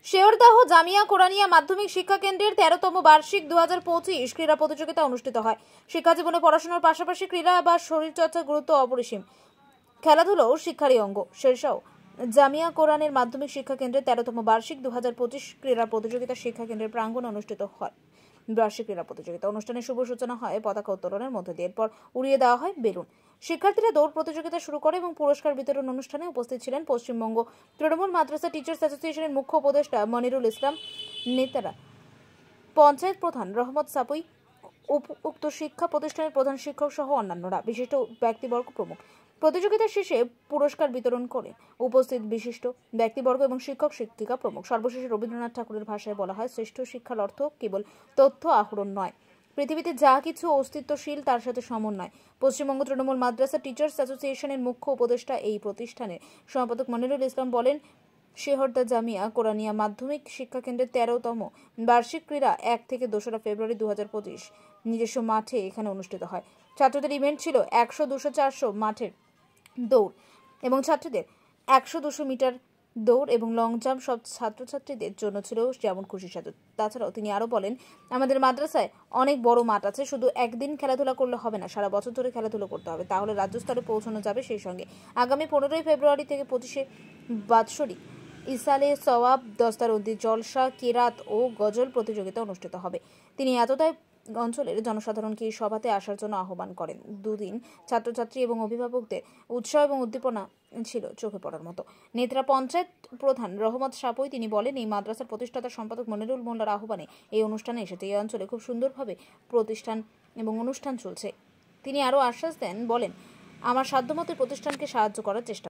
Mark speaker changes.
Speaker 1: শেওড়াদহ জামিয়া কোরআনিয়া মাধ্যমিক শিক্ষা কেন্দ্রের 13তম বার্ষিক 2025 ক্রীড়া প্রতিযোগিতা অনুষ্ঠিত হয়। শিক্ষা জীবনে পড়াশোনার পাশাপাশি ক্রীড়া বা শরীরচর্চার গুরুত্ব অপরিসীম। খেলাধুলাও শিক্ষারই অঙ্গ। শেরশাহ জামিয়া কোরআনের মাধ্যমিক শিক্ষা কেন্দ্রের 13তম বার্ষিক 2025 ক্রীড়া প্রতিযোগিতা শিক্ষা কেন্দ্রের প্রাঙ্গণে অনুষ্ঠিত হয়। বার্ষিক ক্রীড়া প্রতিযোগিতা অনুষ্ঠানের শুভ সূচনা হয় পতাকা উত্তোলনের মধ্য দিয়ে। এরপর উড়িয়ে দেওয়া হয় বেলুন। শিক্ষার্থীরা দৌড় প্রতিযোগিতা শুরু করে এবং পুরস্কার বিতরণ অনুষ্ঠানে উপস্থিত ছিলেন পশ্চিমবঙ্গ তৃণমূল মাদ্রাসা টিচার্স অ্যাসোসিয়েশনের মুখ্য উপদেষ্টা মনিরুল ইসলাম, নেতারা, পঞ্চায়েত প্রধান রহমত সাপুই, উক্ত শিক্ষা প্রতিষ্ঠানের প্রধান শিক্ষক সহ অন্যান্যরা, বিশিষ্ট ব্যক্তিবর্গ প্রমুখ। প্রতিযোগিতা শেষে পুরস্কার বিতরণ করে উপস্থিত বিশিষ্ট ব্যক্তিবর্গ এবং শিক্ষক শিক্ষিকা প্রমুখ। সর্বশেষে রবীন্দ্রনাথ ঠাকুরের ভাষায় বলা হয়, শ্রেষ্ঠ শিক্ষার অর্থ কেবল তথ্য আহরণ নয়, পৃথিবীতে যা কিছু অস্তিত্বশীল তার সাথে সমন্বয়। পশ্চিমবঙ্গ তৃণমূল মাদ্রাসা টিচার্স অ্যাসোসিয়েশনের মুখ্য উপদেষ্টা এই প্রতিষ্ঠানের সম্পাদক মনিরুল ইসলাম বলেন, শেহরদা জামিয়া কোরআনিয়া মাধ্যমিক শিক্ষা কেন্দ্রের 13তম বার্ষিক ক্রীড়া 1 থেকে 2রা ফেব্রুয়ারি 2025 নিজস্ব মাঠে এখানে অনুষ্ঠিত হয়। ছাত্রদের ইভেন্ট ছিল 100, 200, 400 মাঠের দৌড় এবং ছাত্রীদের 100-200 মিটার দৌড় এবং লং জাম্প। সব ছাত্রছাত্রীদের জন্য ছিল যেমন খুশি সাজু। তাছাড়াও তিনি আরো বলেন, আমাদের মাদ্রাসায় অনেক বড় মাঠ আছে, শুধু একদিন খেলাধুলা করলে হবে না, সারা বছর ধরে খেলাধুলা করতে হবে, তাহলে রাজ্য স্তরে পৌঁছানো যাবে। সেই সঙ্গে আগামী 15ই ফেব্রুয়ারি থেকে 25শে বাৎসরিক ইসালে সওয়াব, দস্তারউদ্দি জলসা, কেরাত ও গজল প্রতিযোগিতা অনুষ্ঠিত হবে। তিনি এতটাই অঞ্চলের জনসাধারণকে এই সভাতে আসার জন্য আহ্বান করেন। দুদিন ছাত্রছাত্রী এবং অভিভাবকদের উৎসাহ এবং উদ্দীপনা ছিল চোখে পড়ার মতো। নেত্রা পঞ্চায়েত প্রধান রহমত সাপুই তিনি বলেন, এই মাদ্রাসার প্রতিষ্ঠাতা সম্পাদক মনিরুল মোল্লার আহ্বানে এই অনুষ্ঠানে এসেছে। এই অঞ্চলে খুব সুন্দরভাবে প্রতিষ্ঠান এবং অনুষ্ঠান চলছে। তিনি আরও আশ্বাস দেন, বলেন, আমার সাধ্যমতো প্রতিষ্ঠানকে সাহায্য করার চেষ্টা